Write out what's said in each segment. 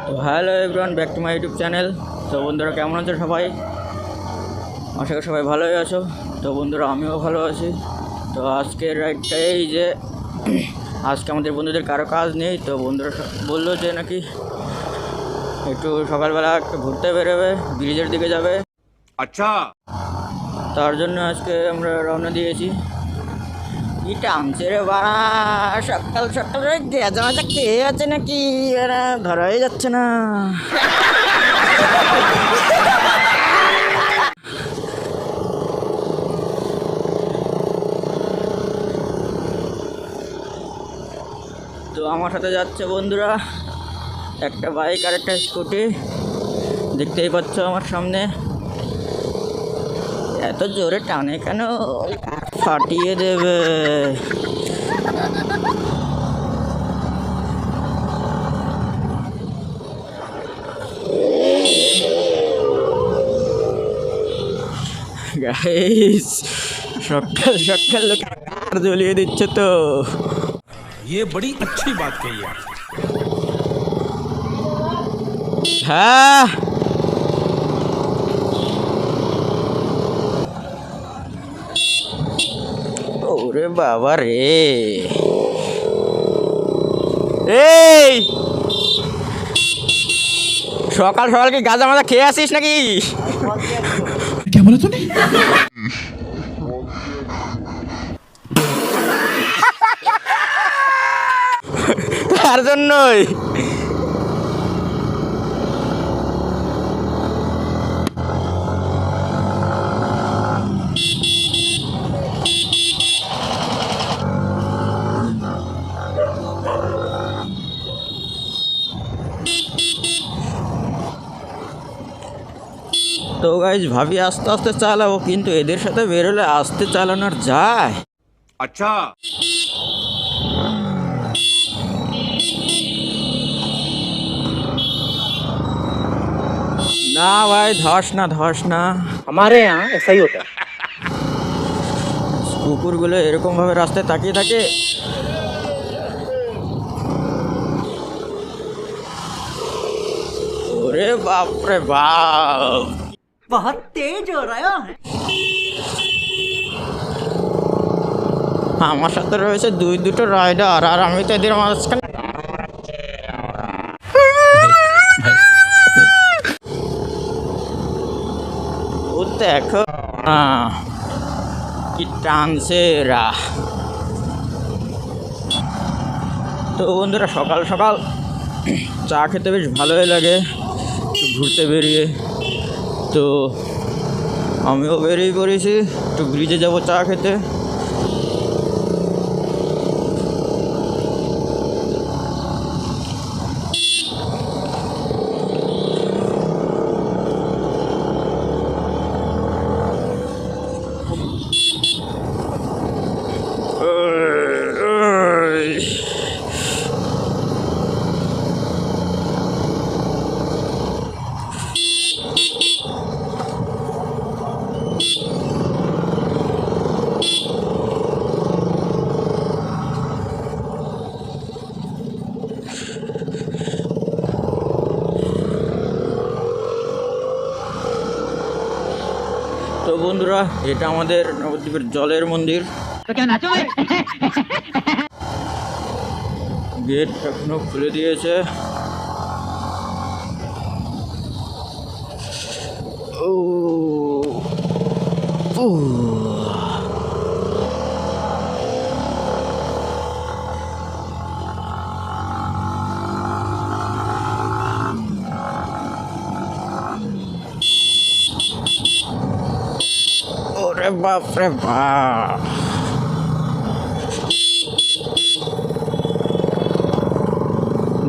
তো hello everyone, back to my YouTube channel. তো বন্ধুরা কেমন আছো সবাই? আশা করি সবাই ভালোই আছো। তো বন্ধুরা আমিও ভালো আছি। তো আজকের রাইডটা এই যে আজকে আমাদের বন্ধুদের কারো কাজ নেই, তো বন্ধুরা বললো যে নাকি একটু সকালবেলা একটু ঘুরতে বেরোবে, ব্রিজের দিকে যাবে। আচ্ছা, তার জন্য আজকে আমরা রওনা দিয়েছি। কি টানছে রে বাড়া, সকাল সকাল রে গেজা মাজা খেয়ে আছে নাকি, এরা ধরাই যাচ্ছে না। তো আমার সাথে যাচ্ছে বন্ধুরা একটা বাইক আর একটা স্কুটি, দেখতেই পাচ্ছ আমার সামনে। এত জোরে টানে কেন, ফাটিয়ে দেবে। গাইস সকাল সকাল লোক আর জ্বলিয়ে দিচ্ছে তো। ये बड़ी अच्छी बात कही आप। হ্যাঁ ওরে বাবা রে, এই সকাল সকাল কি গাঁজা মাজা খেয়ে আসিস নাকি? क्या बोला तूने? তার জন্যই তো গাইজ ভাবি আস্তে আস্তে চালাবো, কিন্তু এদের সাথে বেরোলে আস্তে চালানোর যায়। अच्छा, না ভাই ধস না, ধস না। हमारे यहाँ ऐसा ही होता है। কুকুরগুলো এরকম ভাবে রাস্তায় তাকিয়ে থাকে। ওরে বাপ রে বাপ, बहुत तेज हो रहा है। আমার সাথে রয়েছে দুটো রাইডার, আর আমি তো এদের মাঝখানে। ও দেখো না কি টানছে এরা। তো বন্ধুরা সকাল সকাল চা খেতে বেশ ভালোই লাগে, একটু ঘুরতে বেরিয়ে। তো আমিও বেরিয়ে পড়েছি, একটু ব্রিজে যাব চা খেতে। তো বন্ধুরা এটা আমাদের নবদ্বীপের জলের মন্দির। গেট এখনো খুলে দিয়েছে। ও ও ওরে বাপ রে বাপ,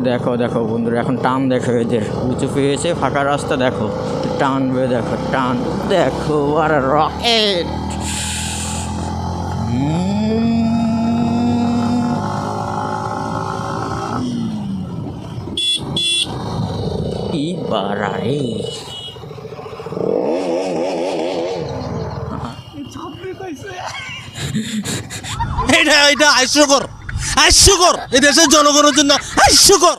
দেখো দেখো বন্ধুরা এখন টান দেখো, এদের উঁচু পেয়েছে ফাঁকা রাস্তা, দেখো টানবে, দেখো টান, দেখো আর রকেট। কি বাড়াই, এটা হাস্যকর, হাস্যকর। এই দেশের জনগণের জন্য হাস্যকর।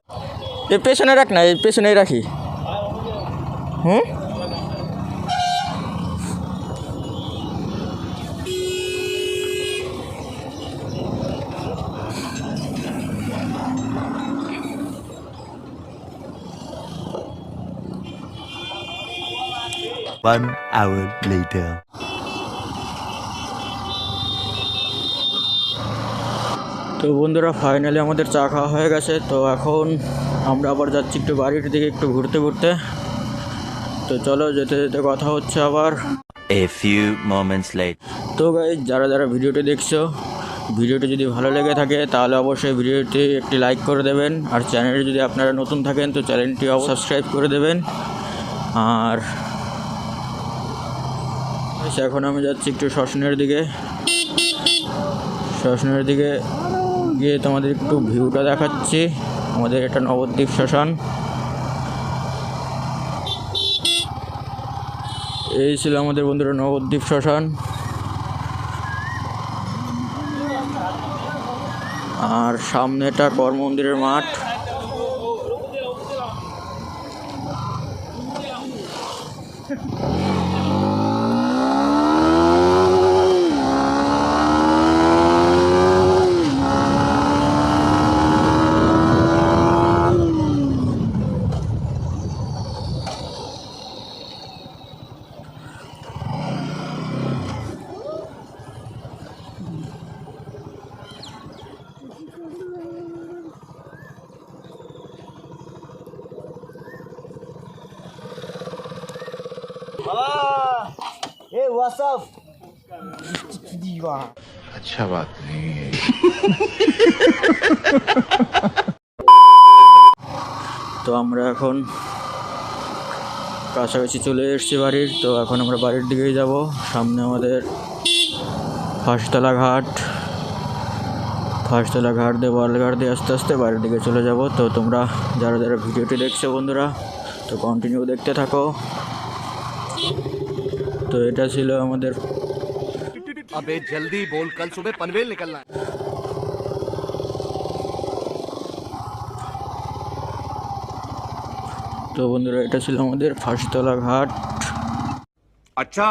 এই পেছনে রাখ না, এই পেছনেই রাখি। হুম, One hour later. তো বন্ধুরা ফাইনালি আমাদের চা খাওয়া হয়ে গেছে। তো এখন আমরা আবার যাচ্ছি একটু বাড়ির দিকে একটু ঘুরতে ঘুরতে। তো চলো, যেতে যেতে কথা হচ্ছে আবার। A few moments later. তো গাইস, যারা যারা ভিডিওটি দেখছো, ভিডিওটি যদি ভালো লেগে থাকে তাহলে অবশ্যই ভিডিওটি একটি লাইক করে দেবেন। আর চ্যানেলে যদি আপনারা নতুন থাকেন তো চ্যানেলটি সাবস্ক্রাইব করে দেবেন। আর এখন আমি যাচ্ছি একটু শ্মশানের দিকে। শ্মশানের দিকে গিয়ে তোমাদের একটু ভিউটা দেখাচ্ছি। আমাদের এটা নবদ্বীপ শ্মশান। এই ছিল আমাদের বন্ধুরা নবদ্বীপ শ্মশান। আর সামনে এটা কর মন্দিরের মাঠ। अच्छा बात नहीं है। তো আমরা এখন কাছাকাছি চলে এসেছি বাড়ির। তো এখন আমরা বাড়ির দিকেই যাব। সামনে আমাদের ফাঁসতলা ঘাট। ফাঁসতলা ঘাট দিয়ে বলঘাট দিয়ে আস্তে আস্তে বাড়ির দিকে চলে যাব। তো তোমরা যারা যারা ভিডিওটি দেখছো বন্ধুরা, তো কন্টিনিউ দেখতে থাকো। তো এটা ছিল আমাদের अबे जल्दी बोल, कल सुबह पनवेल निकलना है। তো বন্ধুরা এটা ছিল আমাদের ফাঁসতলা ঘাট। अच्छा,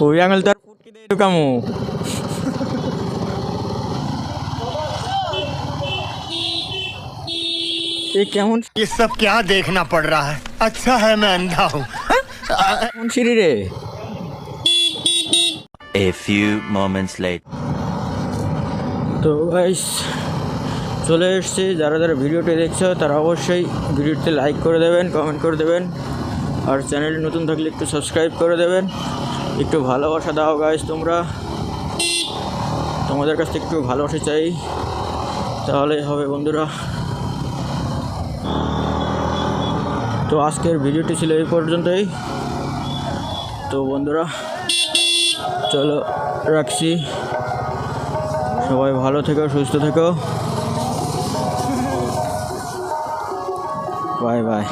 ওই আঙুল তার ফুটকি দিয়ে ঢুকামু। এ কেমন ये सब क्या देखना पड़ रहा है? अच्छा है मैं अंधा हूँ। কেমন সিঁড়ি রে। A few moments later. তো গাইস চলে এসেছি। যারা যারা ভিডিওটি দেখছো তারা অবশ্যই ভিডিওতে লাইক করে দেবেন, কমেন্ট করে দেবেন। আর চ্যানেলে নতুন থাকলে একটু সাবস্ক্রাইব করে দেবেন। একটু ভালোবাসা দাও গাইস তোমরা। তোমাদের কাছ থেকে একটু ভালোবাসা চাই, তাহলেই হবে বন্ধুরা। তো আজকের ভিডিওটি ছিল এই পর্যন্তই। তো বন্ধুরা চলো রাখছি। সবাই ভালো থেকো, সুস্থ থেকো। Bye bye.